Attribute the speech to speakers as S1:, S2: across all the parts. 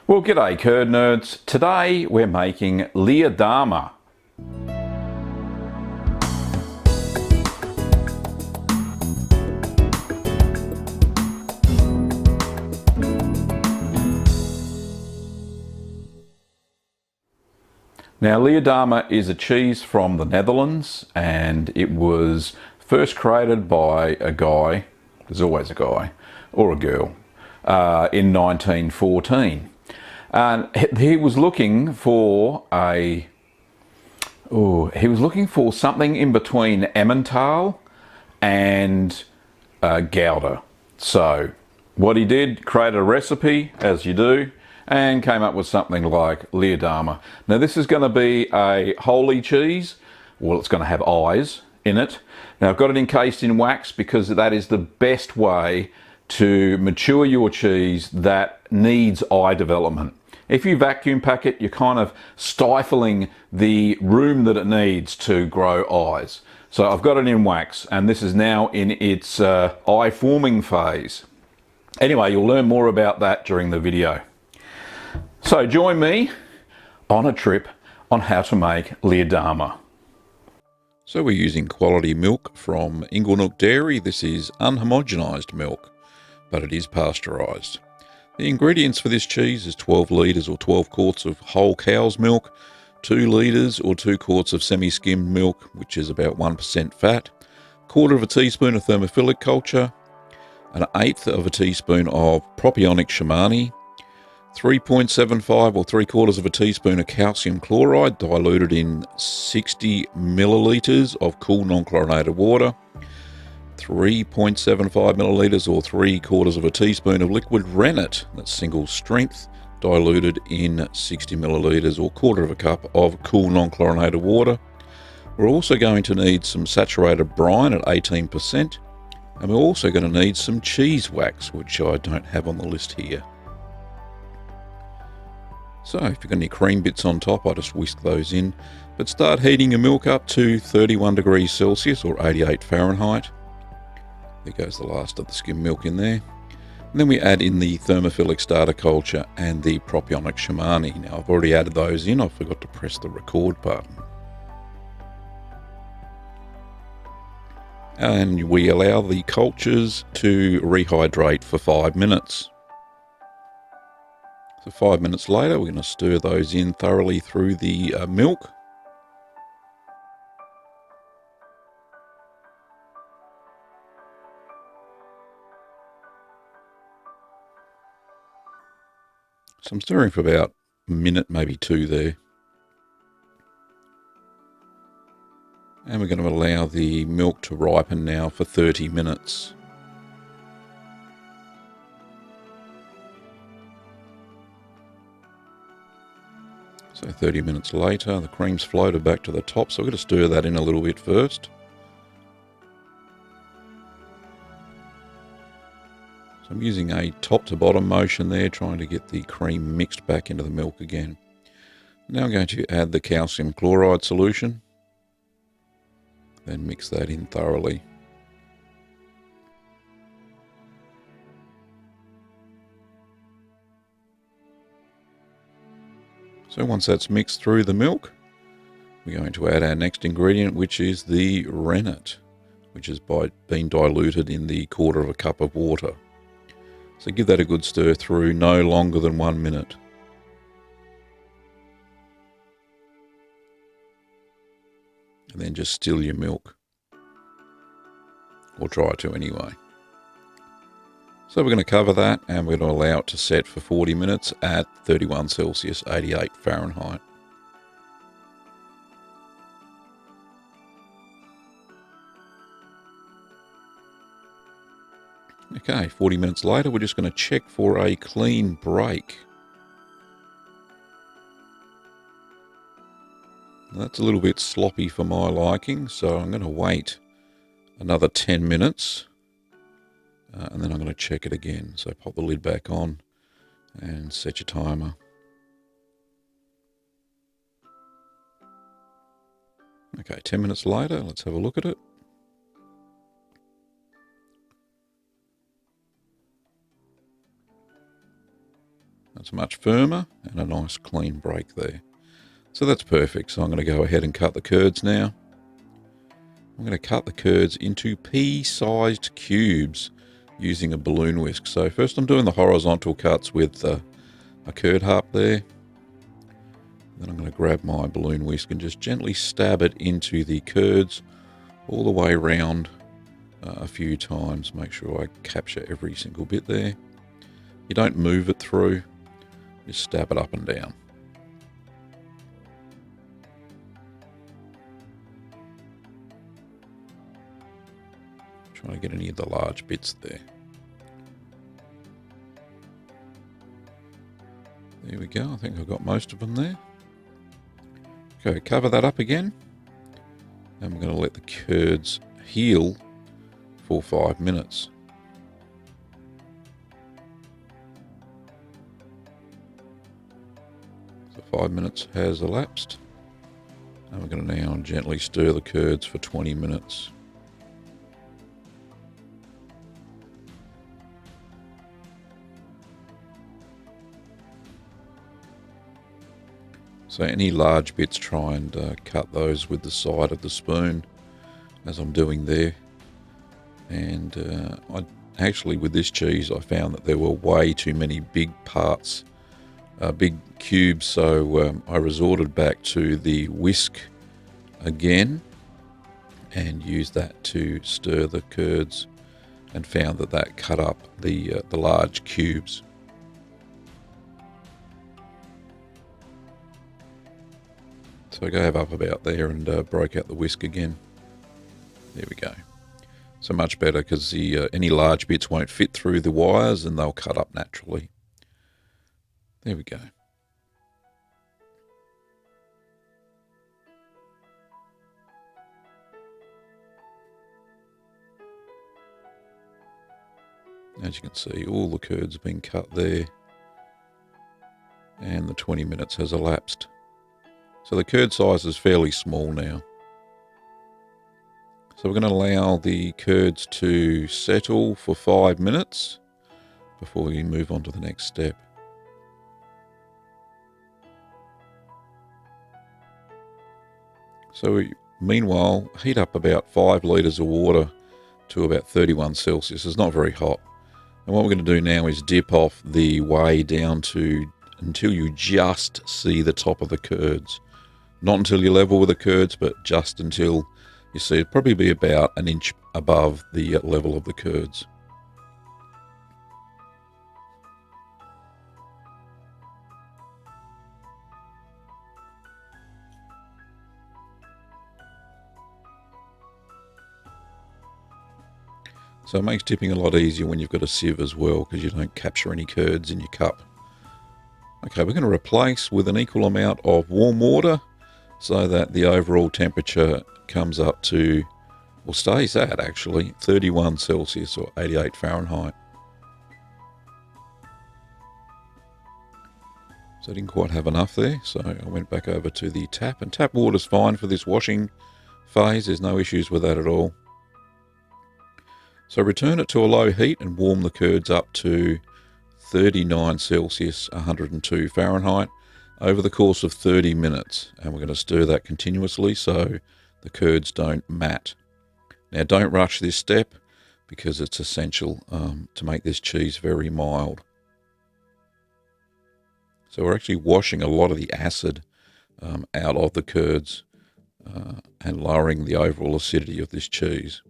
S1: Well, g'day curd nerds. Today we're making Leerdammer. Now, Leerdammer is a cheese from the Netherlands, and it was first created by a guy, there's always a guy, or a girl, in 1914. And he was looking for something in between Emmentaler and Gouda. So what he did, created a recipe, as you do, and came up with something like Leerdammer. Now this is going to be a holy cheese. Well, it's going to have eyes in it. Now I've got it encased in wax because that is the best way to mature your cheese that needs eye development. If you vacuum pack it, you're kind of stifling the room that it needs to grow eyes. So I've got it in wax, and this is now in its eye forming phase. Anyway, you'll learn more about that during the video. So join me on a trip on how to make Leerdammer. So we're using quality milk from Inglenook Dairy. This is unhomogenized milk, but it is pasteurized. The ingredients for this cheese is 12 litres or 12 quarts of whole cow's milk, 2 litres or 2 quarts of semi-skimmed milk, which is about 1% fat, 1/4 of a teaspoon of thermophilic culture, 1/8 of a teaspoon of propionic shamani, 3.75 or 3/4 of a teaspoon of calcium chloride diluted in 60 millilitres of cool non-chlorinated water, 3.75 millilitres or 3/4 of a teaspoon of liquid rennet, that's single strength, diluted in 60 millilitres or 1/4 of a cup of cool non-chlorinated water. We're also going to need some saturated brine at 18%, and we're also going to need some cheese wax, which I don't have on the list here. So if you've got any cream bits on top, I just whisk those in, but start heating your milk up to 31 degrees Celsius or 88 Fahrenheit. There goes the last of the skim milk in there. And then we add in the thermophilic starter culture and the propionic shamani. Now I've already added those in, I forgot to press the record button. And we allow the cultures to rehydrate for 5 minutes. So 5 minutes later, we're going to stir those in thoroughly through the milk. So I'm stirring for about a minute, maybe 2 there. And we're going to allow the milk to ripen now for 30 minutes. So 30 minutes later, the cream's floated back to the top, so we're going to stir that in a little bit first. So I'm using a top to bottom motion there, trying to get the cream mixed back into the milk again. Now I'm going to add the calcium chloride solution, then mix that in thoroughly. So once that's mixed through the milk, we're going to add our next ingredient, which is the rennet, which has been diluted in the 1/4 of a cup of water. So give that a good stir through, no longer than 1 minute. And then just still your milk, or try to anyway. So we're going to cover that, and we're going to allow it to set for 40 minutes at 31 Celsius, 88 Fahrenheit. Okay, 40 minutes later, we're just going to check for a clean break. That's a little bit sloppy for my liking, so I'm going to wait another 10 minutes. And then I'm going to check it again. So pop the lid back on and set your timer. Okay, 10 minutes later, let's have a look at it. That's much firmer and a nice clean break there. So that's perfect. So I'm going to go ahead and cut the curds now. I'm going to cut the curds into pea-sized cubes using a balloon whisk. So first I'm doing the horizontal cuts with a curd harp there. Then I'm going to grab my balloon whisk and just gently stab it into the curds all the way around a few times. Make sure I capture every single bit there. You don't move it through, just stab it up and down. Trying to get any of the large bits there. There we go. I think I've got most of them there. Okay, cover that up again. And we're going to let the curds heal for 5 minutes. So 5 minutes has elapsed. And we're going to now gently stir the curds for 20 minutes. So any large bits, try and cut those with the side of the spoon, as I'm doing there. And actually with this cheese I found that there were way too many big parts, big cubes, so I resorted back to the whisk again and used that to stir the curds, and found that that cut up the large cubes. So I gave up about there and broke out the whisk again. There we go. So much better, because any large bits won't fit through the wires and they'll cut up naturally. There we go. As you can see, all the curds have been cut there, and the 20 minutes has elapsed. So the curd size is fairly small now. So we're going to allow the curds to settle for 5 minutes before we move on to the next step. So meanwhile, heat up about 5 litres of water to about 31 Celsius. It's not very hot. And what we're going to do now is dip off the whey down to until you just see the top of the curds. Not until you're level with the curds, but just until you see it. Probably be about an inch above the level of the curds. So it makes dipping a lot easier when you've got a sieve as well, because you don't capture any curds in your cup. Okay, we're going to replace with an equal amount of warm water so that the overall temperature comes up to, or stays at actually, 31 Celsius or 88 Fahrenheit. So I didn't quite have enough there, so I went back over to the tap, and tap water's fine for this washing phase. There's no issues with that at all. So return it to a low heat and warm the curds up to 39 Celsius, 102 Fahrenheit, over the course of 30 minutes. And we're going to stir that continuously so the curds don't mat. Now don't rush this step, because it's essential to make this cheese very mild. So we're actually washing a lot of the acid out of the curds and lowering the overall acidity of this cheese.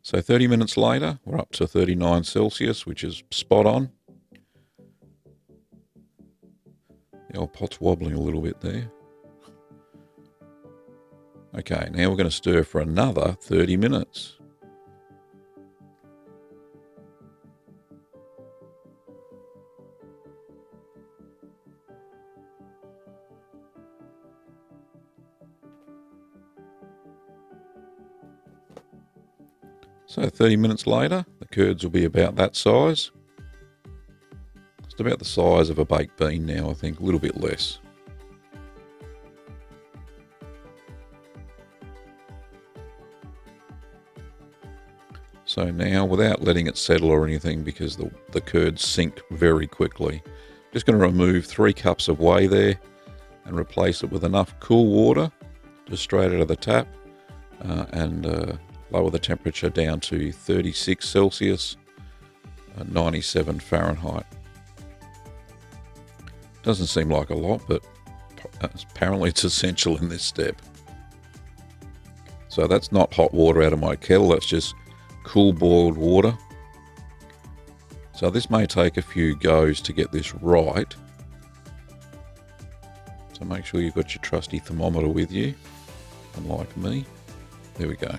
S1: So 30 minutes later, we're up to 39 Celsius, which is spot on. The old pot's wobbling a little bit there. Okay, now we're going to stir for another 30 minutes. So 30 minutes later, the curds will be about that size. It's about the size of a baked bean now, I think, a little bit less. So now, without letting it settle or anything, because the curds sink very quickly, Just going to remove 3 cups of whey there and replace it with enough cool water, just straight out of the tap, and lower the temperature down to 36 Celsius, 97 Fahrenheit. Doesn't seem like a lot, but apparently it's essential in this step. So that's not hot water out of my kettle, that's just cool boiled water. So this may take a few goes to get this right. So make sure you've got your trusty thermometer with you, unlike me. There we go.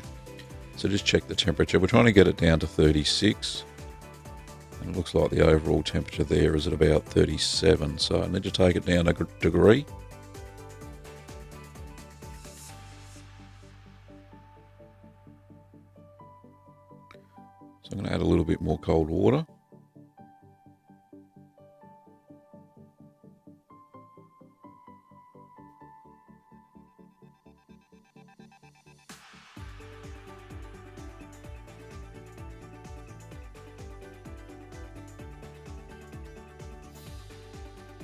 S1: So just check the temperature. We're trying to get it down to 36. And it looks like the overall temperature there is at about 37. So I need to take it down a degree. So I'm going to add a little bit more cold water.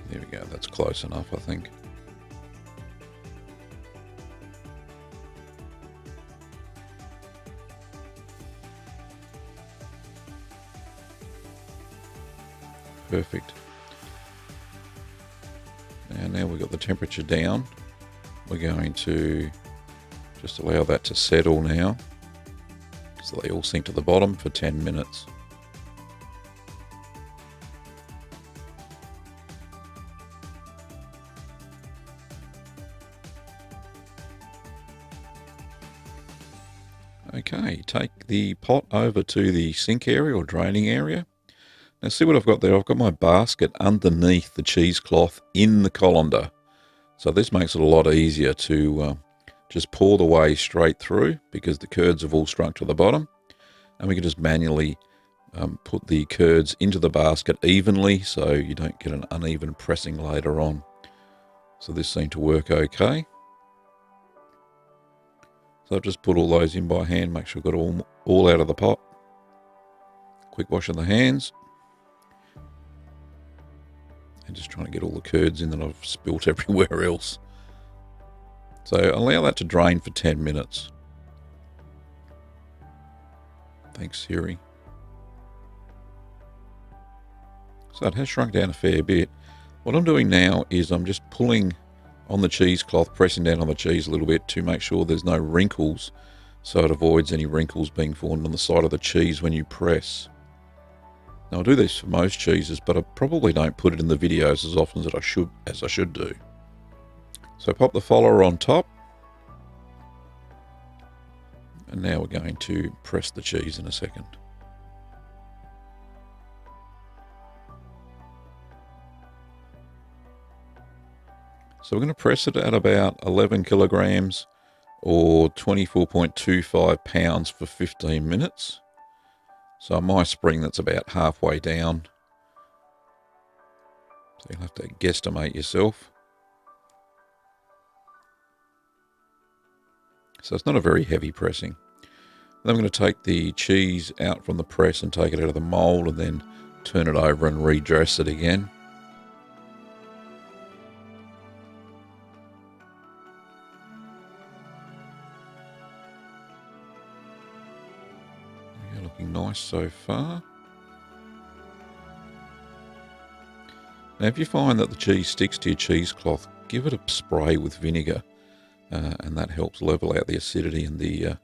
S1: There we go, that's close enough, I think. Perfect. And now we've got the temperature down. We're going to just allow that to settle now, so they all sink to the bottom for 10 minutes. Okay, take the pot over to the sink area or draining area. Now see what I've got there? I've got my basket underneath the cheesecloth in the colander. So this makes it a lot easier to just pour the whey straight through, because the curds have all shrunk to the bottom. And we can just manually put the curds into the basket evenly, so you don't get an uneven pressing later on. So this seemed to work okay. So I've just put all those in by hand, make sure I've got all out of the pot. Quick wash of the hands. And just trying to get all the curds in that I've spilt everywhere else. So allow that to drain for 10 minutes. Thanks, Siri. So it has shrunk down a fair bit. What I'm doing now is I'm just pulling on the cheesecloth, pressing down on the cheese a little bit to make sure there's no wrinkles, so it avoids any wrinkles being formed on the side of the cheese when you press. Now I do this for most cheeses, but I probably don't put it in the videos as often as I should do. So pop the follower on top. And now we're going to press the cheese in a second. So we're going to press it at about 11 kilograms or 24.25 pounds for 15 minutes. So on my spring, that's about halfway down. So you'll have to guesstimate yourself. So it's not a very heavy pressing. Then I'm going to take the cheese out from the press and take it out of the mold, and then turn it over and redress it again. Yeah, looking nice so far. Now if you find that the cheese sticks to your cheesecloth, give it a spray with vinegar, and that helps level out the acidity, and the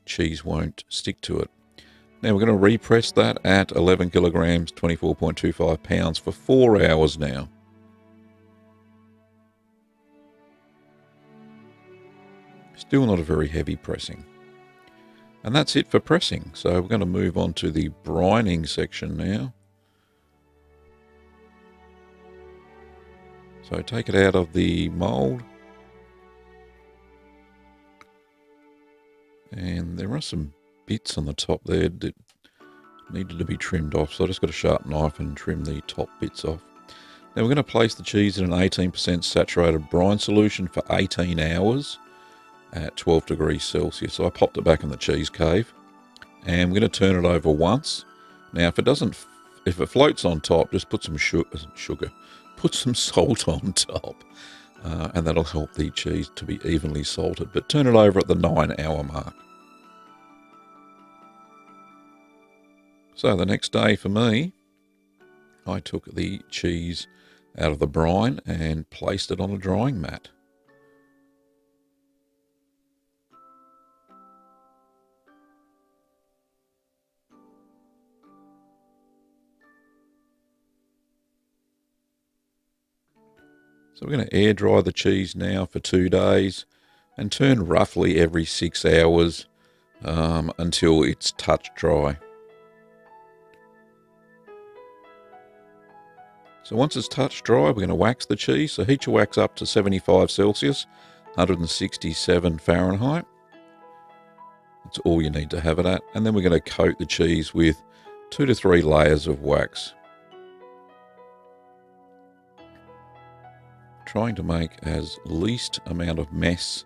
S1: cheese won't stick to it. Now we're going to repress that at 11 kilograms, 24.25 pounds for 4 hours now. Still not a very heavy pressing. And that's it for pressing. So we're going to move on to the brining section now. So take it out of the mold. And there are some bits on the top there that needed to be trimmed off. So I just got a sharp knife and trim the top bits off. Now we're going to place the cheese in an 18% saturated brine solution for 18 hours at 12 degrees Celsius. So I popped it back in the cheese cave, and we're going to turn it over once. Now if it doesn't
S2: if it floats on top, just put some sugar, put some salt on top, and that'll help the cheese to be evenly salted. But turn it over at the 9-hour mark. So the next day for me, I took the cheese out of the brine and placed it on a drying mat. So we're going to air dry the cheese now for 2 days and turn roughly every 6 hours until it's touch dry. So once it's touch dry, we're going to wax the cheese. So heat your wax up to 75 Celsius, 167 Fahrenheit. That's all you need to have it at. And then we're going to coat the cheese with 2 to 3 layers of wax. Trying to make as least amount of mess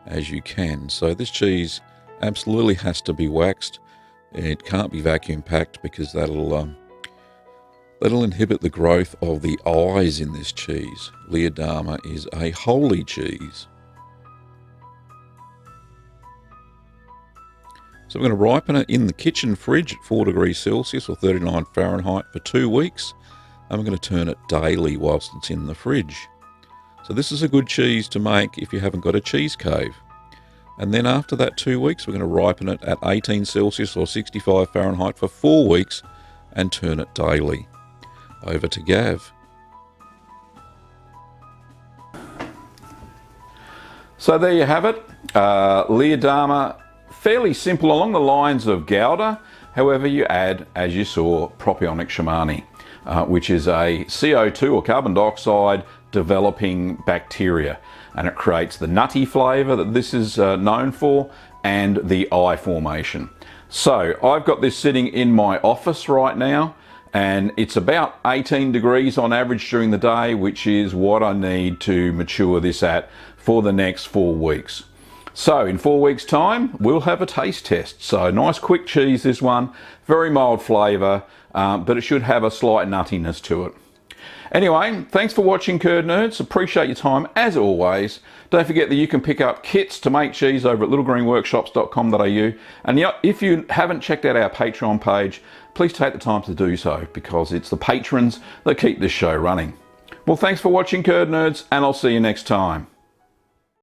S2: as you can. So this cheese absolutely has to be waxed. It can't be vacuum packed because that'll inhibit the growth of the eyes in this cheese. Leerdammer is a holy cheese. So we're going to ripen it in the kitchen fridge at 4 degrees Celsius or 39 Fahrenheit for 2 weeks. And we're going to turn it daily whilst it's in the fridge. So this is a good cheese to make if you haven't got a cheese cave. And then after that 2 weeks, we're going to ripen it at 18 Celsius or 65 Fahrenheit for 4 weeks and turn it daily. Over to Gav.
S1: So there you have it. Leerdammer, fairly simple along the lines of Gouda. However, you add, as you saw, propionic shamani, which is a CO2 or carbon dioxide developing bacteria, and it creates the nutty flavour that this is known for and the eye formation. So I've got this sitting in my office right now, and it's about 18 degrees on average during the day, which is what I need to mature this at for the next 4 weeks. So in 4 weeks time, we'll have a taste test. So nice quick cheese, this one, very mild flavour, but it should have a slight nuttiness to it. Anyway, thanks for watching, Curd Nerds. Appreciate your time as always. Don't forget that you can pick up kits to make cheese over at littlegreenworkshops.com.au. And if you haven't checked out our Patreon page, please take the time to do so, because it's the patrons that keep this show running. Well, thanks for watching, Curd Nerds, and I'll see you next time.